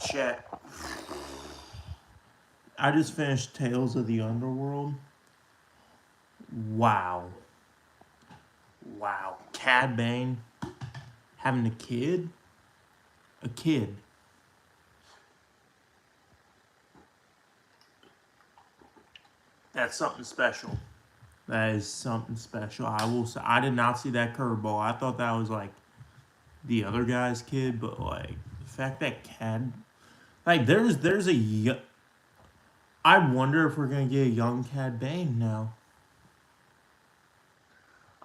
Chat. I just finished Tales of the Underworld. Wow. Wow. Cad Bane having a kid? A kid. That's something special. That is something special. I will say, I did not see that curveball. I thought that was like the other guy's kid, but like the fact that Cad, like there's a. I wonder if we're gonna get a young Cad Bane now.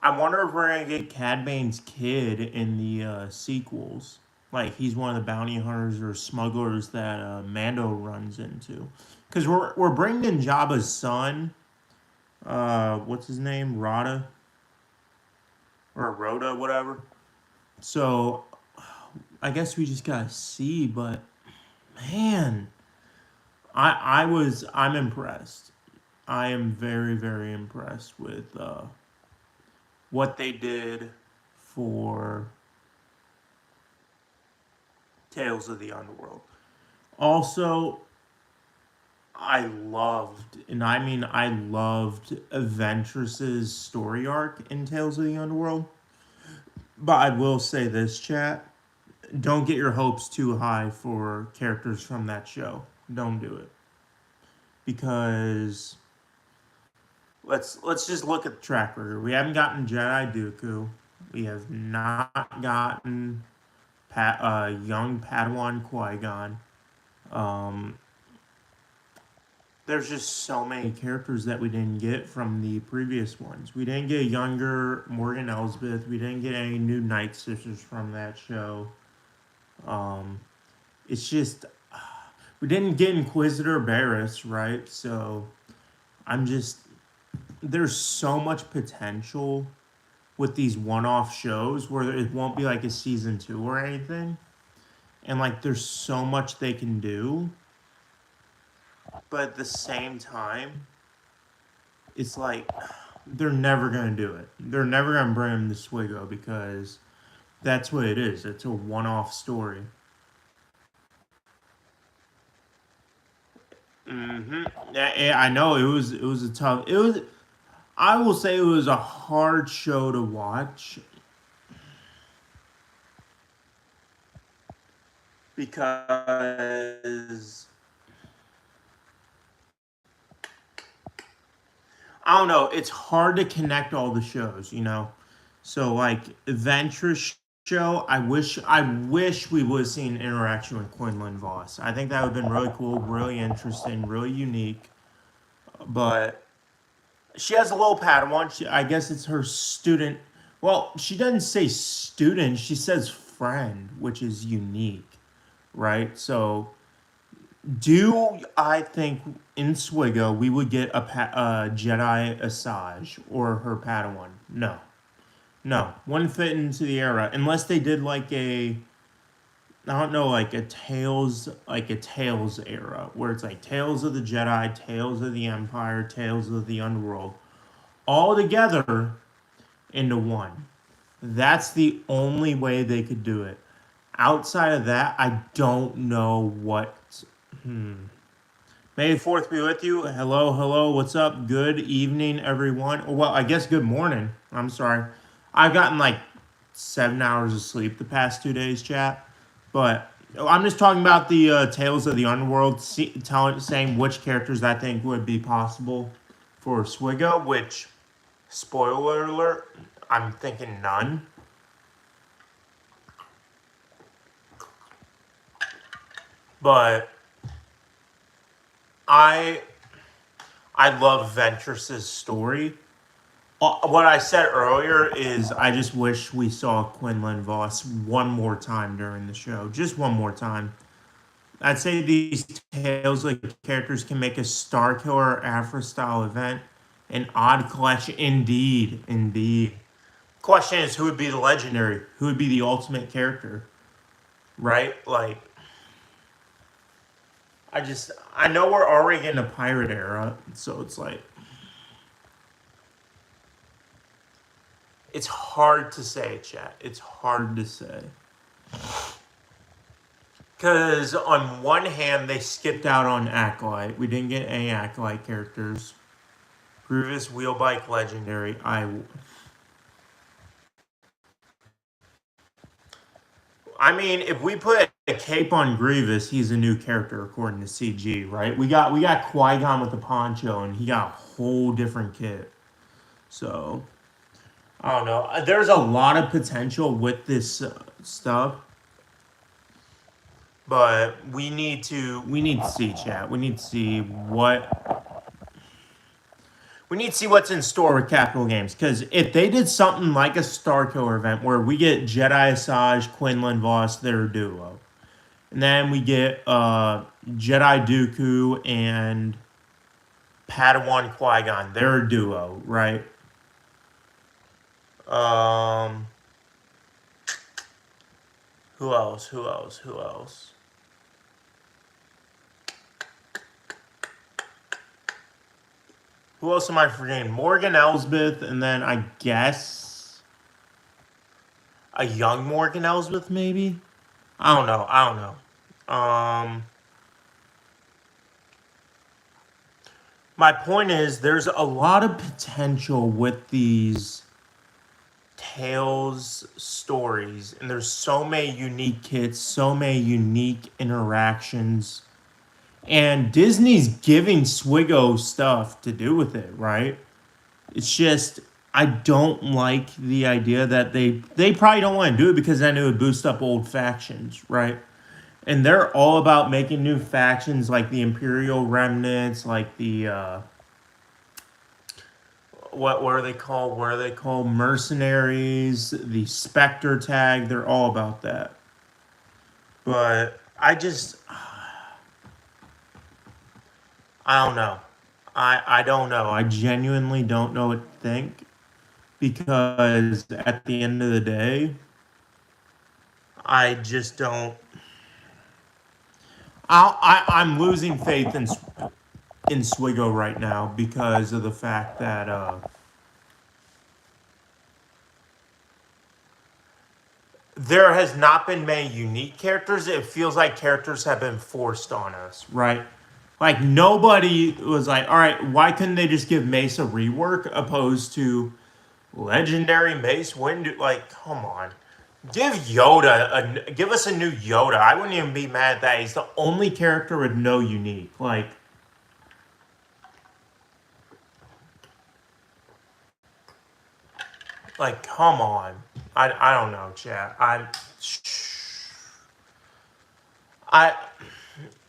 I wonder if we're gonna get Cad Bane's kid in the sequels. Like he's one of the bounty hunters or smugglers that Mando runs into. Because we're bringing in Jabba's son. What's his name? Rhoda or Rhoda, whatever. So I guess we just gotta see. But man, I'm impressed. I am very impressed with what they did for Tales of the Underworld. Also, I loved Ventress's story arc in Tales of the Underworld. But I will say this, chat. Don't get your hopes too high for characters from that show. Don't do it. Because let's just look at the track record. We haven't gotten Jedi Dooku. We have not gotten young Padawan Qui-Gon. Um, there's just so many characters that we didn't get from the previous ones. We didn't get a younger Morgan Elsbeth. We didn't get any new Night Sisters from that show. Um, it's just we didn't get Inquisitor Barriss, right? So I'm just there's so much potential with these one-off shows where it won't be like a season 2 or anything, and like there's so much they can do, but at the same time it's like they're never gonna do it. They're never gonna bring him to SWGOH because that's what it is. It's a one-off story. I know it was a tough. It was. I will say it was a hard show to watch because I don't know. It's hard to connect all the shows. So like Ventress show, I wish we would have seen an interaction with Quinlan Voss. I think that would have been really cool, really interesting, really unique. But she has a little Padawan. I guess it's her student. Well, she doesn't say student. She says friend, which is unique, right? So, do I think in SWGOH we would get a Jedi Asajj or her Padawan? No, no, wouldn't fit into the era unless they did like I don't know, like a Tales era where it's like Tales of the Jedi, Tales of the Empire, Tales of the Underworld, all together into one. That's the only way they could do it. Outside of that, I don't know what. May the 4th be with you. Hello, hello, what's up? Good evening, everyone. Well, I guess good morning. I'm sorry. I've gotten like 7 hours of sleep the past 2 days, chat. But I'm just talking about the Tales of the Underworld, saying which characters I think would be possible for SWGOH, which, spoiler alert, I'm thinking none. But I I love Ventress's story. What I said earlier is I just wish we saw Quinlan Voss one more time during the show. Just one more time. I'd say these Tales of characters can make a Star Killer Afro style event an odd collection. Indeed, indeed. Question is who would be the legendary? Who would be the ultimate character? Right? Like I know we're already in a pirate era, so it's like it's hard to say, chat. It's hard to say. Because on one hand, they skipped out on Acolyte. We didn't get any Acolyte characters. Grievous Wheelbike Legendary. I mean, if we put a cape on Grievous, he's a new character according to CG, right? We got Qui-Gon with the poncho, and he got a whole different kit. So I don't know. There's a lot of potential with this stuff, but we need to see, chat. We need to see what's in store with Capital Games. Because if they did something like a Star Killer event where we get Jedi Asajj, Quinlan Voss, their duo, and then we get Jedi Dooku and Padawan Qui-Gon, their duo, right? Um, who else? Who else? Who else? Who else am I forgetting? Morgan Elsbeth, and then I guess a young Morgan Elsbeth, maybe. I don't know. I don't know. My point is, there's a lot of potential with these Tales stories, and there's so many unique kits, so many unique interactions, and Disney's giving SWGOH stuff to do with it, right? It's just I don't like the idea that they probably don't want to do it because then it would boost up old factions, right? And they're all about making new factions like the Imperial Remnants, like the what are they called? What are they called? Mercenaries, the Spectre tag. They're all about that. But I don't know. I don't know. I genuinely don't know what to think because at the end of the day, I just don't. I'm losing faith in SWGOH right now because of the fact that there has not been many unique characters. It feels like characters have been forced on us, right? Like nobody was like, all right, why couldn't they just give Mace a rework opposed to legendary Mace Windu? Like, come on, give us a new Yoda. I wouldn't even be mad at that. He's the only character with no unique. Like, come on. I don't know, chat. I I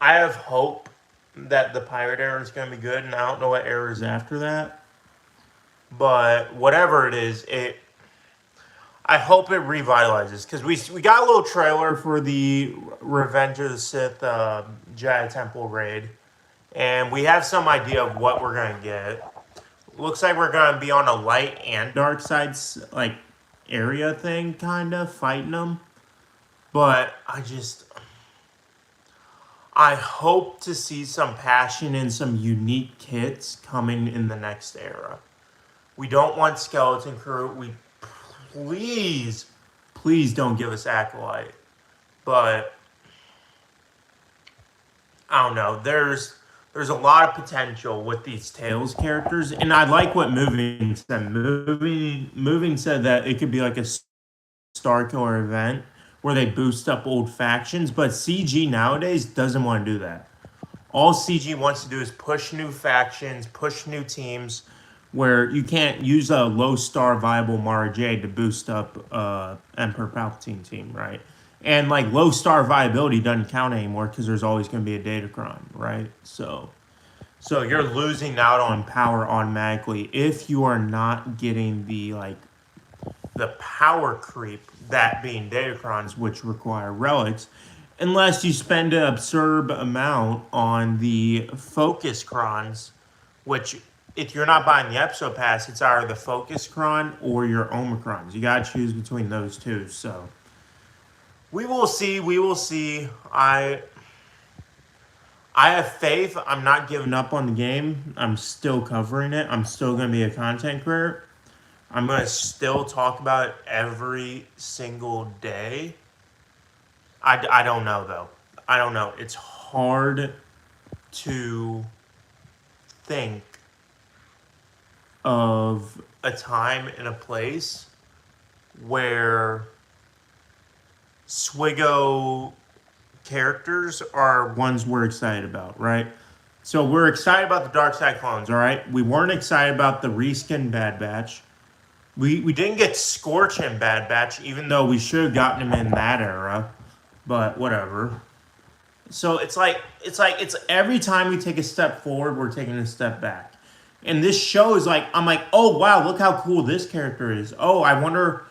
have hope that the pirate era is going to be good, and I don't know what era is after that. But whatever it is, I hope it revitalizes because we got a little trailer for the Revenge of the Sith Jedi Temple raid, and we have some idea of what we're gonna get. Looks like we're gonna be on a light and dark sides like area thing, kind of fighting them. But I hope to see some passion and some unique kits coming in the next era. We don't want Skeleton Crew. We please, please don't give us Acolyte. But I don't know. There's a lot of potential with these Tales characters, and I like what Moving said. Moving said that it could be like a Star Killer event where they boost up old factions, but CG nowadays doesn't want to do that. All CG wants to do is push new factions, push new teams, where you can't use a low star viable Mara Jade to boost up Emperor Palpatine team, right? And like low star viability doesn't count anymore because there's always going to be a Datacron, right? So you're losing out on power automatically if you are not getting the power creep, that being Datacrons, which require relics, unless you spend an absurd amount on the focus crons, which if you're not buying the episode pass, it's either the focus cron or your Omicrons. You gotta choose between those two. So we will see. We will see. I have faith. I'm not giving up on the game. I'm still covering it. I'm still gonna be a content creator. I'm gonna still talk about it every single day. I don't know though. I don't know. It's hard to think of a time and a place where SWGOH characters are ones we're excited about, right? So we're excited about the Dark Side clones, all right? We weren't excited about the reskin Bad Batch. We didn't get Scorch in Bad Batch, even though we should have gotten him in that era. But whatever. So it's every time we take a step forward, we're taking a step back. And this show is like, I'm like, oh wow, look how cool this character is. Oh, I wonder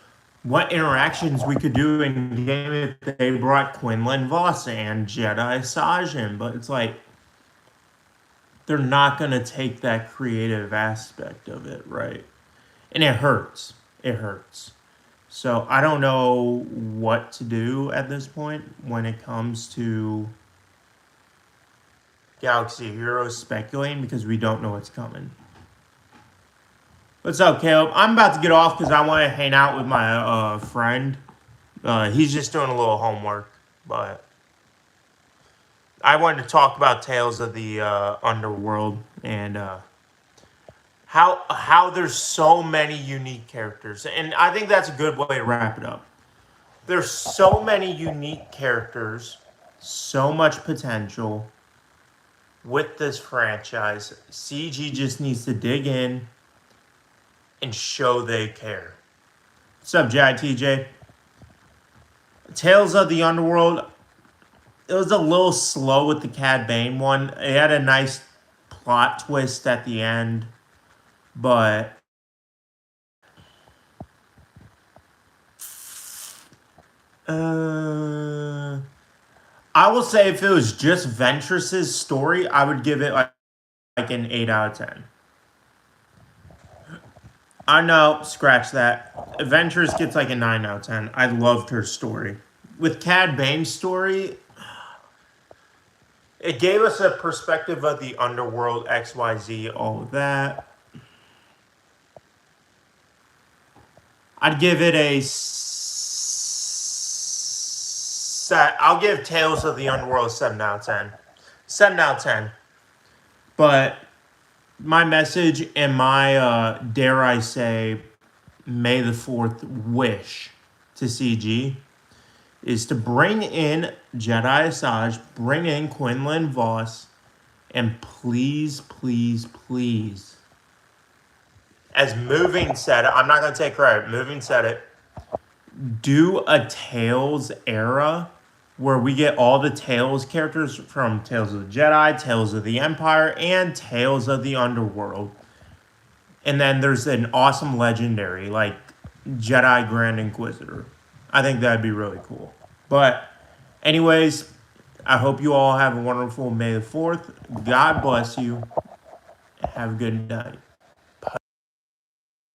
what interactions we could do in game if they brought Quinlan Voss and Jedi Asajj in. But it's like they're not gonna take that creative aspect of it, right? And it hurts. It hurts. So I don't know what to do at this point when it comes to Galaxy Heroes speculating because we don't know what's coming. What's up, Caleb? I'm about to get off because I want to hang out with my friend. He's just doing a little homework, but I wanted to talk about Tales of the Underworld and how there's so many unique characters, and I think that's a good way to wrap it up. There's so many unique characters, so much potential with this franchise. CG just needs to dig in and show they care. What's up, TJ? Tales of the Underworld, it was a little slow with the Cad Bane one. It had a nice plot twist at the end, but I will say if it was just Ventress's story, I would give it like an 8 out of 10. I know, scratch that. Ventress gets like a 9 out of 10. I loved her story. With Cad Bane's story, it gave us a perspective of the underworld, XYZ, all of that. I'd give it a set. I'll give Tales of the Underworld a 7 out of 10. 7 out of 10. But my message and my, dare I say, May the 4th wish to CG is to bring in Jedi Asajj, bring in Quinlan Voss, and please, please, please, as Moving said it, I'm not going to take credit, Moving said it, do a Tales era where we get all the Tales characters from Tales of the Jedi, Tales of the Empire, and Tales of the Underworld. And then there's an awesome legendary like Jedi Grand Inquisitor. I think that'd be really cool. But anyways, I hope you all have a wonderful May the 4th. God bless you. Have a good night.